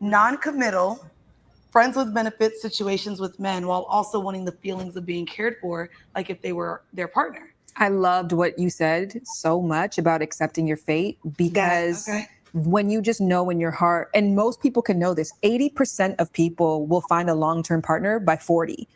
non-committal, friends with benefits situations with men while also wanting the feelings of being cared for, like if they were their partner. I loved what you said so much about accepting your fate because when you just know in your heart, and most people can know this, 80% of people will find a long-term partner by 40.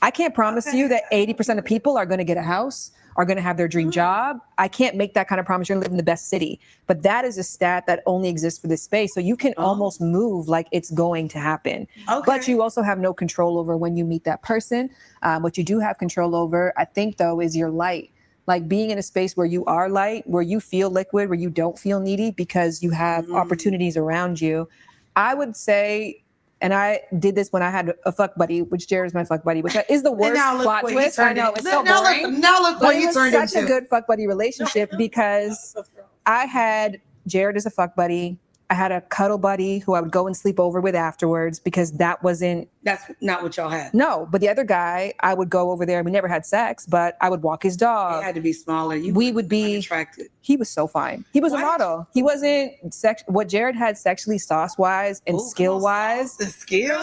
I can't promise you that 80% of people are going to get a house, are going to have their dream job. I can't make that kind of promise. You're going to live in the best city. But that is a stat that only exists for this space. So you can almost move like it's going to happen. But you also have no control over when you meet that person. What you do have control over, I think, though, is your light. Like being in a space where you are light, where you feel liquid, where you don't feel needy because you have opportunities around you. I would say, and I did this when I had a fuck buddy, which Jared's my fuck buddy, which is the worst plot twist. I know, it's so boring. Now look what you turned into. Such a good fuck buddy relationship because I had Jared as a fuck buddy. I had a cuddle buddy who I would go and sleep over with afterwards because that's not what y'all had. No, but the other guy, I would go over there. We never had sex, but I would walk his dog. He had to be smaller. We would be attracted. He was so fine. He was a model. He wasn't what Jared had sexually sauce wise and skill wise. The skill.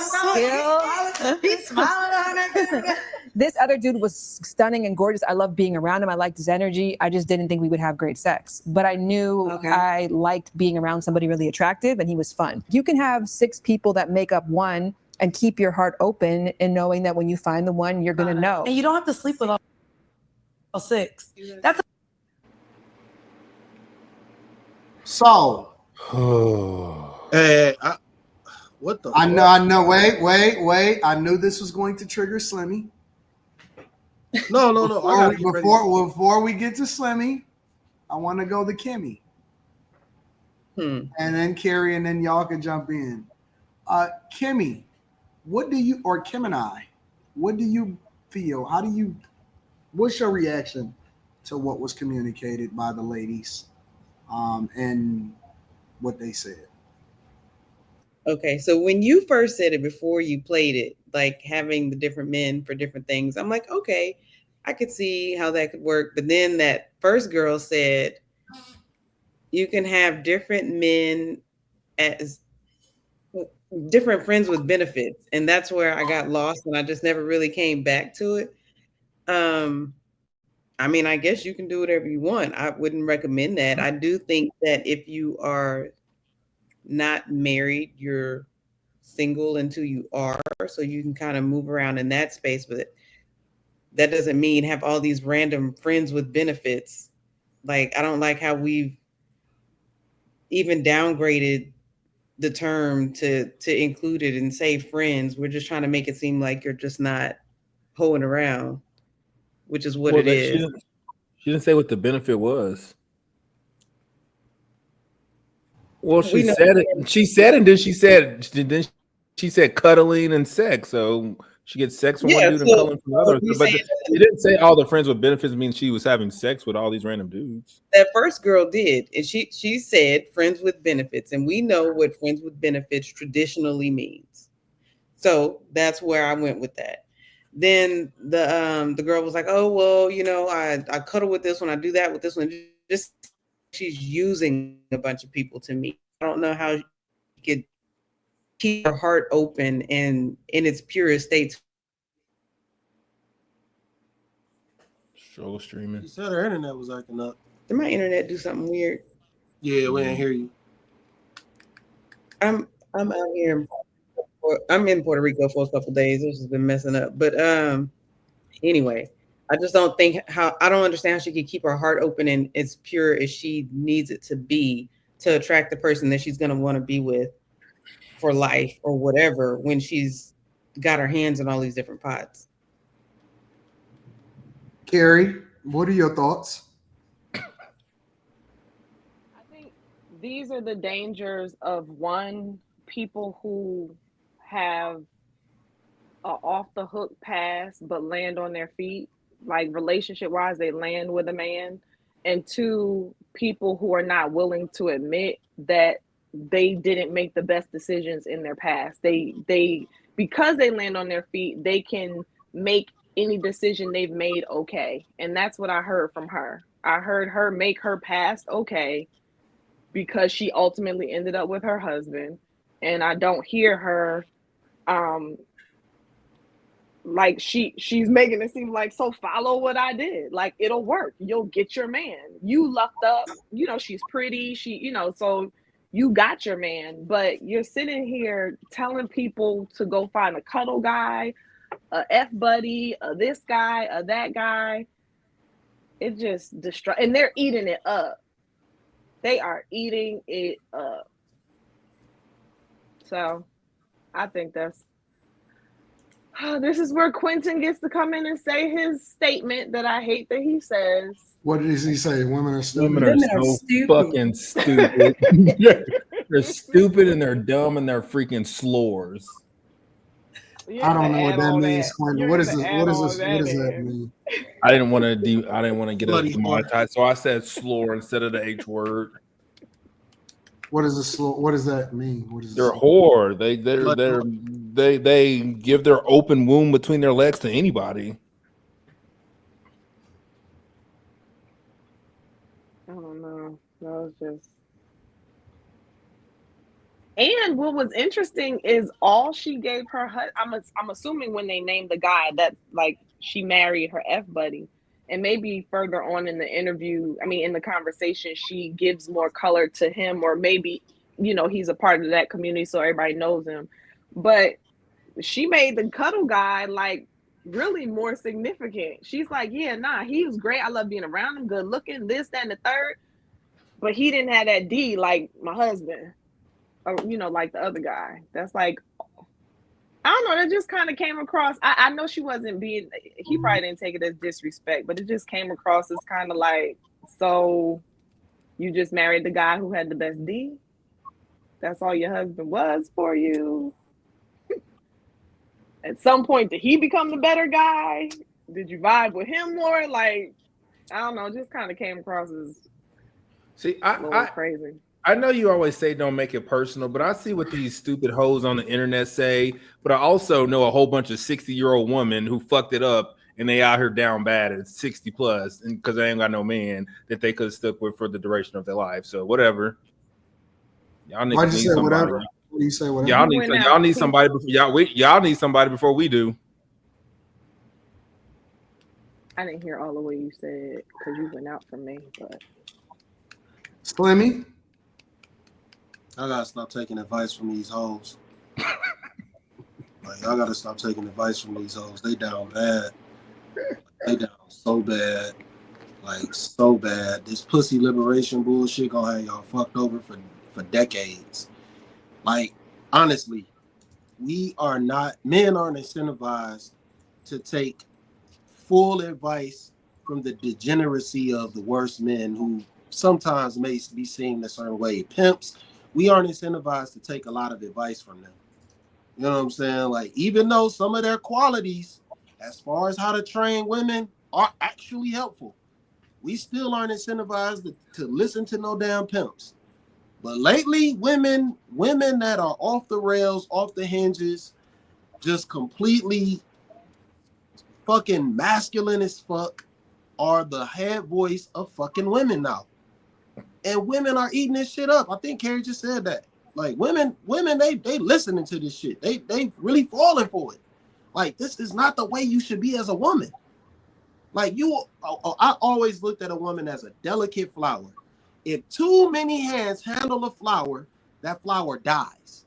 He's smiling on it. This other dude was stunning and gorgeous. I loved being around him. I liked his energy. I just didn't think we would have great sex. But I knew I liked being around somebody really attractive and he was fun. You can have 6 people that make up one and keep your heart open and knowing that when you find the one, you're going to know. And you don't have to sleep with all 6. That's so. Hey, what the? I know. Wait. I knew this was going to trigger Slimmy. No. Before we get to Slimmy, I want to go to Kimmy. And then Carrie, and then y'all can jump in. Kimmy, Kim and I, what do you feel? What's your reaction to what was communicated by the ladies and what they said? Okay, so when you first said it before you played it, like having the different men for different things, I'm like, okay, I could see how that could work. But then that first girl said, you can have different men as different friends with benefits. And that's where I got lost and I just never really came back to it. I mean, I guess you can do whatever you want. I wouldn't recommend that. I do think that if you are not married, you're single until you are, so you can kind of move around in that space, but that doesn't mean have all these random friends with benefits. Like, I don't like how we've even downgraded the term to include it and say friends. We're just trying to make it seem like you're just not hoeing around, which is what it is. She didn't say what the benefit was. Well, she said it. She said, and then she said cuddling and sex. So she gets sex from one dude and cuddling from the other. But she didn't say all the friends with benefits means she was having sex with all these random dudes. That first girl did, and she said friends with benefits, and we know what friends with benefits traditionally means. So that's where I went with that. Then the girl was like, "Oh well, I cuddle with this one, I do that with this one." Just she's using a bunch of people to me. I don't know how she could keep her heart open and in its purest state. Show streaming. She said her internet was acting up. Did my internet do something weird? Yeah, we didn't hear you. I'm out here. I'm in Puerto Rico for a couple of days. This has been messing up. But anyway, I just don't think I don't understand how she could keep her heart open and as pure as she needs it to be to attract the person that she's going to want to be with for life or whatever when she's got her hands in all these different pots. Carrie, what are your thoughts? I think these are the dangers of people who have a off the hook pass but land on their feet, like relationship wise, they land with a man, and 2, people who are not willing to admit that they didn't make the best decisions in their past. They because they land on their feet, they can make any decision they've made okay. And that's what I heard from her. I heard her make her past okay because she ultimately ended up with her husband. and I don't hear her like she's making it seem like, so follow what I did, like it'll work, you'll get your man, you lucked up, you know, she's pretty, she, you know, so you got your man. But you're sitting here telling people to go find a cuddle guy, a F buddy, a this guy, a that guy. It just destroy, and they're eating it up. They are eating it up. So I think that's this is where Quentin gets to come in and say his statement that I hate that he says. What does he say? Women are stupid. Women are so fucking stupid. They're stupid and they're dumb and they're freaking slurs. I don't know what that means, Quentin. What is this? What does that mean? I didn't want to get us demonetized, so I said slur instead of the H word. What is this? What does that mean? What is they're whore. They give their open womb between their legs to anybody. I don't know. That was just. And what was interesting is all she gave her. I'm assuming when they named the guy that like she married her F buddy, and maybe further on in the interview, I mean in the conversation, she gives more color to him, or maybe he's a part of that community, so everybody knows him. But she made the cuddle guy like really more significant. She's like, yeah, nah, he was great. I love being around him, good looking, this, that, and the third. But he didn't have that D like my husband. Or, like the other guy. That's like, I don't know, that just kind of came across. I know she wasn't being, he probably didn't take it as disrespect, but it just came across as kind of like, so you just married the guy who had the best D? That's all your husband was for you? At some point, did he become the better guy? Did you vibe with him more? Like, I don't know, just kind of came across as crazy. I know you always say don't make it personal, but I see what these stupid hoes on the internet say. But I also know a whole bunch of 60-year-old women who fucked it up and they out here down bad at 60 plus, and because they ain't got no man that they could have stuck with for the duration of their life. So whatever. Y'all need somebody. Whatever? What do you say? Whatever. Y'all need somebody before y'all need somebody before we do. I didn't hear all the way you said because you went out from me, but Slimmy. I gotta stop taking advice from these hoes. Like, I gotta stop taking advice from these hoes. They down bad. They down so bad. Like, so bad. This pussy liberation bullshit gonna have y'all fucked over for decades. Like, honestly, men aren't incentivized to take full advice from the degeneracy of the worst men who sometimes may be seen a certain way. Pimps. We aren't incentivized to take a lot of advice from them. You know what I'm saying? Like, even though some of their qualities, as far as how to train women, are actually helpful, we still aren't incentivized to listen to no damn pimps. But lately, women that are off the rails, off the hinges, just completely fucking masculine as fuck, are the head voice of fucking women now. And women are eating this shit up. I think Carrie just said that. Like, women, they listening to this shit. They really falling for it. Like, this is not the way you should be as a woman. Like, I always looked at a woman as a delicate flower. If too many hands handle a flower, that flower dies.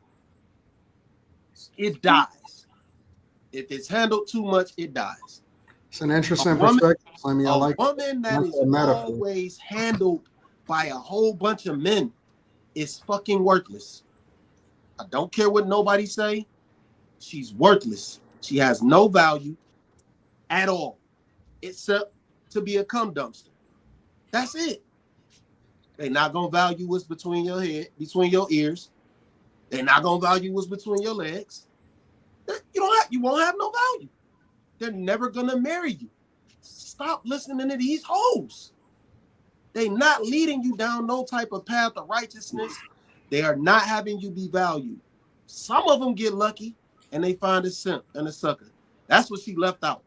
It dies. If it's handled too much, it dies. It's an interesting perspective. I mean, a woman that is always handled by a whole bunch of men is fucking worthless. I don't care what nobody say. She's worthless. She has no value at all, except to be a cum dumpster. That's it. They're not gonna value what's between your head, between your ears. They're not gonna value what's between your legs. You won't have no value. They're never gonna marry you. Stop listening to these hoes. They're not leading you down no type of path of righteousness. They are not having you be valued. Some of them get lucky and they find a simp and a sucker. That's what she left out.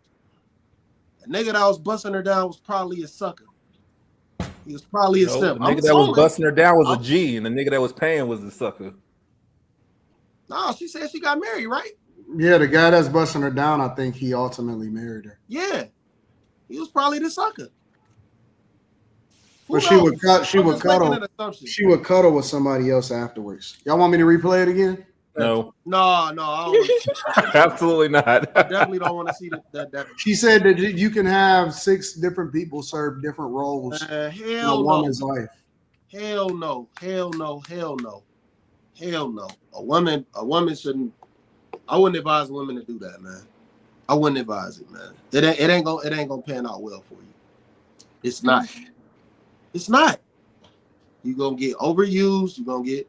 The nigga that was busting her down was probably a sucker. He was probably a simp. The nigga that was busting her down was a G, and the nigga that was paying was a sucker. No, she said she got married, right? Yeah, the guy that's busting her down, I think he ultimately married her. Yeah, he was probably the sucker. But she would cuddle. She would cuddle with somebody else afterwards. Y'all want me to replay it again? No. No, I don't Absolutely not. I definitely don't want to see that. She said that you can have 6 different people serve different roles in a woman's life. Hell no. Hell no. A woman shouldn't. I wouldn't advise women to do that, man. I wouldn't advise it, man. It ain't gonna pan out well for you. It's not. It's not. You're gonna get overused, you're gonna get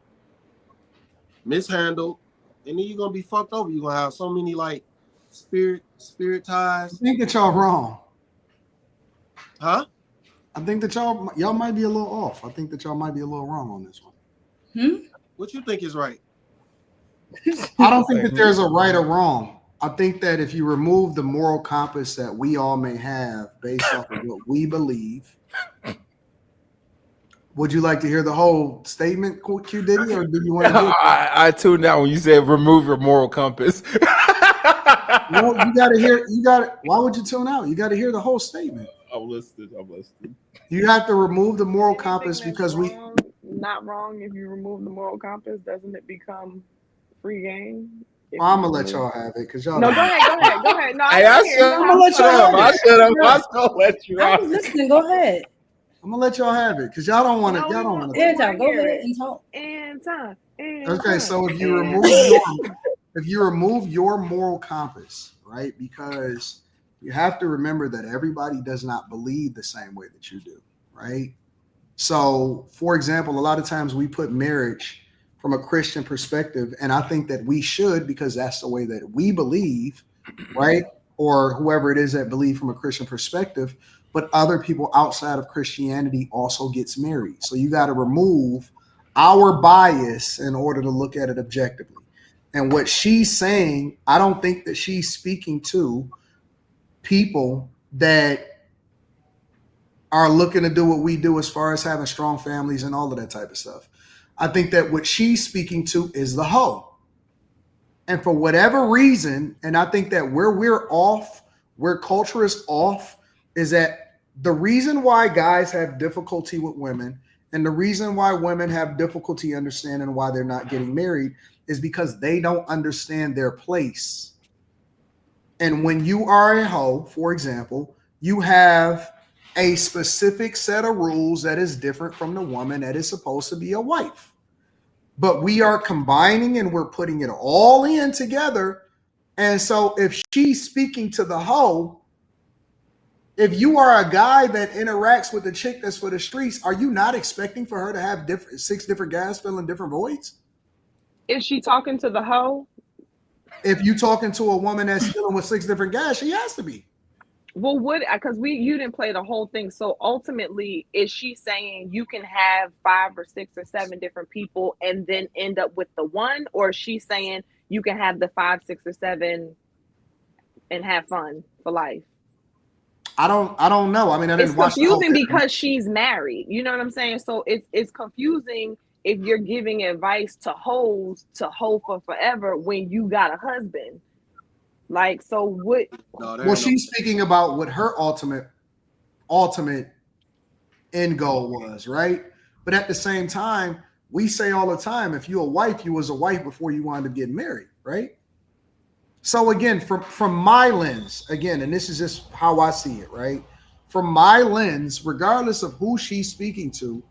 mishandled, and then you're gonna be fucked over. You're gonna have so many like spirit ties. I think that y'all wrong. Huh? I think that y'all might be a little off. I think that y'all might be a little wrong on this one. What you think is right? I don't think that there's a right or wrong. I think that if you remove the moral compass that we all may have based off of what we believe, would you like to hear the whole statement, Q Diddy, or do you want to? I tuned out when you said remove your moral compass. No, you got to hear. Why would you tune out? You got to hear the whole statement. I'm listening. You have to remove the moral compass because not wrong if you remove the moral compass. Doesn't it become free game? Well, I'm gonna let y'all have it because y'all. No, go ahead. No, I'm gonna let y'all have it. I was gonna let you. I was listening. Go ahead. I'm gonna let y'all have it because y'all don't want to. Y'all don't want to. Anton, go ahead and talk. Anton. Okay, so if you remove your moral compass, right? Because you have to remember that everybody does not believe the same way that you do, right? So, for example, a lot of times we put marriage from a Christian perspective, and I think that we should because that's the way that we believe, right? Or whoever it is that believe from a Christian perspective. But other people outside of Christianity also gets married. So you got to remove our bias in order to look at it objectively. And what she's saying, I don't think that she's speaking to people that are looking to do what we do as far as having strong families and all of that type of stuff. I think that what she's speaking to is the hoe. And for whatever reason, and I think that where we're off, where culture is off, is that the reason why guys have difficulty with women and the reason why women have difficulty understanding why they're not getting married is because they don't understand their place. And when you are a hoe, for example, you have a specific set of rules that is different from the woman that is supposed to be a wife. But we are combining and we're putting it all in together. And so if she's speaking to the hoe, if you are a guy that interacts with a chick that's for the streets, are you not expecting for her to have 6 different guys filling different voids? Is she talking to the hoe? If you talking to a woman that's dealing with 6 different guys, she has to be. Well, because you didn't play the whole thing. So ultimately, is she saying you can have 5 or 6 or 7 different people and then end up with the one, or is she saying you can have the 5, 6, or 7 and have fun for life? I don't know. I mean, I didn't watch. It's confusing because she's married. You know what I'm saying? So it's confusing if you're giving advice to hoes to hoe for forever when you got a husband. Like, so what? Well, she's speaking about what her ultimate end goal was, right? But at the same time, we say all the time, if you're a wife, you was a wife before you wanted to get married, right? So again, from my lens, again, and this is just how I see it, right? From my lens, regardless of who she's speaking to,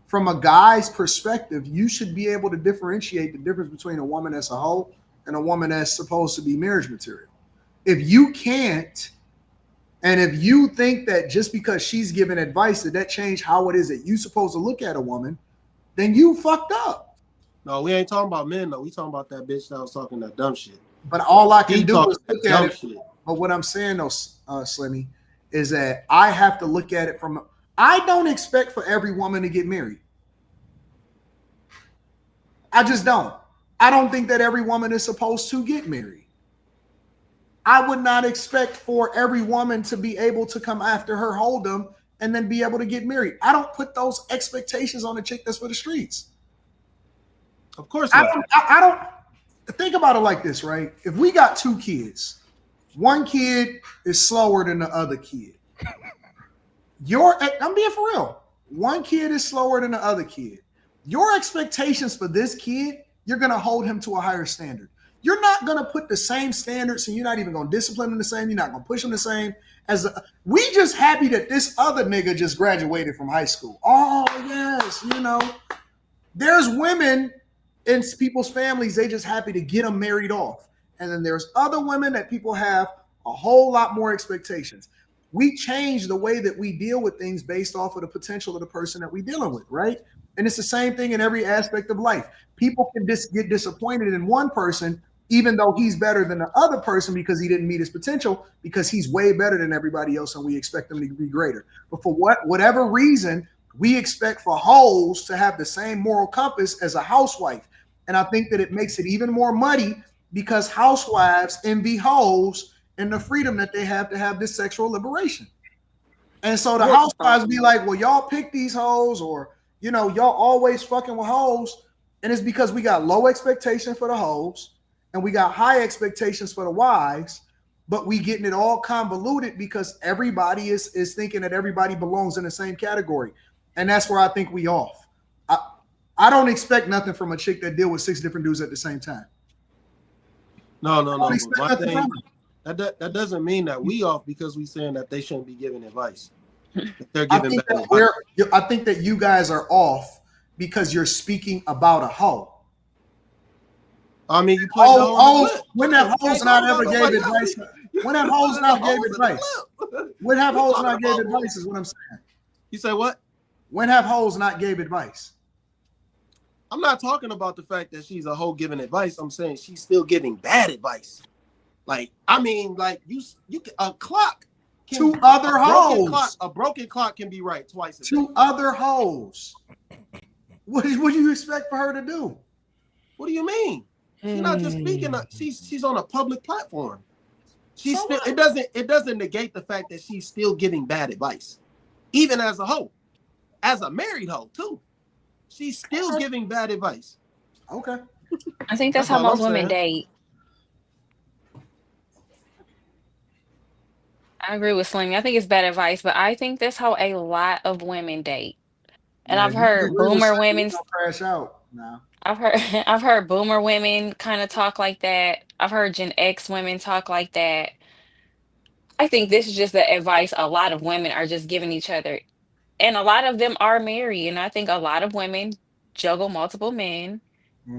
from a guy's perspective, you should be able to differentiate the difference between a woman that's a hoe and a woman that's supposed to be marriage material. If you can't, and if you think that just because she's giving advice that changed how it is that you supposed to look at a woman, then you fucked up. No, we ain't talking about men though. We talking about that bitch that was talking that dumb shit. But all I can do is look at it. Shit. But what I'm saying though, Slimmy, is that I have to look at it from. I don't expect for every woman to get married. I just don't. I don't think that every woman is supposed to get married. I would not expect for every woman to be able to come after her, hold them, and then be able to get married. I don't put those expectations on a chick that's for the streets. Of course not. I don't. think about it like this, right? If we got 2 kids, one kid is slower than the other kid. I'm being for real. One kid is slower than the other kid. Your expectations for this kid, you're going to hold him to a higher standard. You're not going to put the same standards, and you're not even going to discipline him the same. You're not going to push him the same. We just happy that this other nigga just graduated from high school. Oh, yes, there's women in people's families, they just happy to get them married off. And then there's other women that people have a whole lot more expectations. We change the way that we deal with things based off of the potential of the person that we're dealing with, right? And it's the same thing in every aspect of life. People can get disappointed in one person, even though he's better than the other person because he didn't meet his potential, because he's way better than everybody else and we expect them to be greater. But for whatever reason, we expect for hoes to have the same moral compass as a housewife. And I think that it makes it even more muddy because housewives envy hoes and the freedom that they have to have this sexual liberation. And so the housewives be like, well, y'all pick these hoes, or, y'all always fucking with hoes. And it's because we got low expectation for the hoes and we got high expectations for the wives, but we getting it all convoluted because everybody is thinking that everybody belongs in the same category. And that's where I think we off. I don't expect nothing from a chick that deal with 6 different dudes at the same time. No. My thing, that doesn't mean that we off because we saying that they shouldn't be giving advice. They're giving I think that you guys are off because you're speaking about a hoe. I mean, you play when have hoes not ever gave advice? When have hoes not gave advice? When have hoes not gave advice is what I'm saying. You say what? When have hoes not gave advice? I'm not talking about the fact that she's a hoe giving advice. I'm saying she's still giving bad advice. Like, I mean, like you a clock. Two other hoes. A broken clock can be right twice. Two other hoes. What do you expect for her to do? What do you mean? She's not just speaking. She's on a public platform. It doesn't negate the fact that she's still giving bad advice, even as a hoe, as a married hoe too. She's still giving bad advice. Okay. I think that's how most women date. I agree with Slimmy. I think it's bad advice, but I think that's how a lot of women date. And I've heard boomer women crash out now. I've heard boomer women kind of talk like that. I've heard Gen X women talk like that. I think this is just the advice a lot of women are just giving each other. And a lot of them are married. And I think a lot of women juggle multiple men,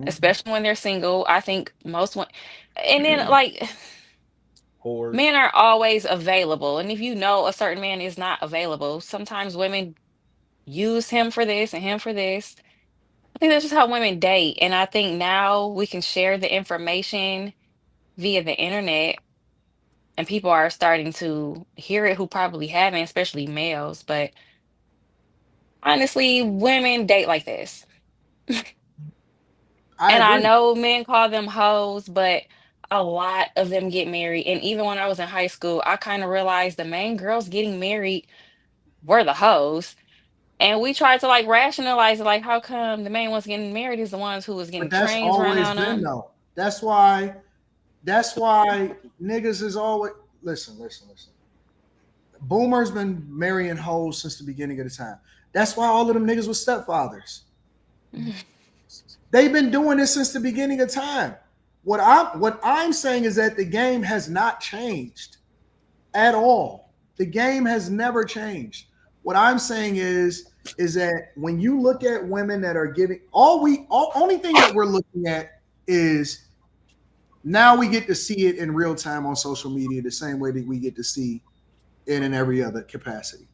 especially when they're single. I think most women, and then like men are always available. And if you know a certain man is not available, sometimes women use him for this and him for this. I think that's just how women date. And I think now we can share the information via the internet, and people are starting to hear it who probably haven't, especially males. But honestly, women date like this. I know men call them hoes, but a lot of them get married. And even when I was in high school, I kind of realized the main girls getting married were the hoes. And we tried to like rationalize it, like how come the main ones getting married is the ones who was getting trains run on them. Though. That's why niggas is always listen. Boomers been marrying hoes since the beginning of the time. That's why all of them niggas were stepfathers. They've been doing this since the beginning of time. What I'm saying is that the game has not changed at all. The game has never changed. What I'm saying is that when you look at women that are giving only thing that we're looking at is now we get to see it in real time on social media the same way that we get to see it in every other capacity.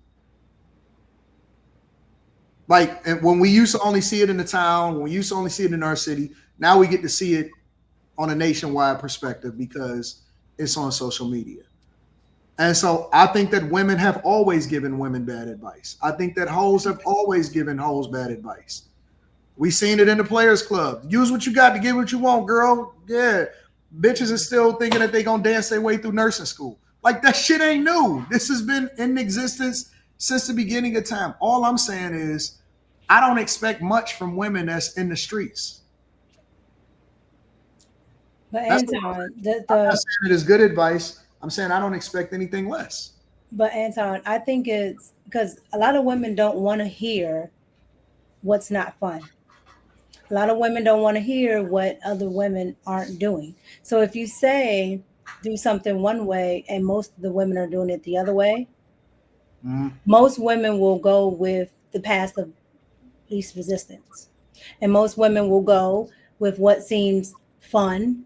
Like, and when we used to only see it in the town, when we used to only see it in our city, now we get to see it on a nationwide perspective because it's on social media. And so I think that women have always given women bad advice. I think that hoes have always given hoes bad advice. We seen it in the Players Club. Use what you got to get what you want, girl. Yeah. Bitches are still thinking that they gonna dance their way through nursing school. Like, that shit ain't new. This has been in existence since the beginning of time. All I'm saying is I don't expect much from women that's in the streets. But That's Anton, I'm not saying it is good advice. I'm saying I don't expect anything less. But Anton, I think it's because a lot of women don't want to hear what's not fun. A lot of women don't want to hear what other women aren't doing. So if you say do something one way and most of the women are doing it the other way, most women will go with the path of least resistance. And most women will go with what seems fun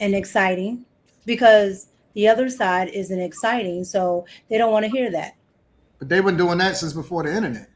and exciting because the other side isn't exciting. So they don't want to hear that. But they've been doing that since before the internet.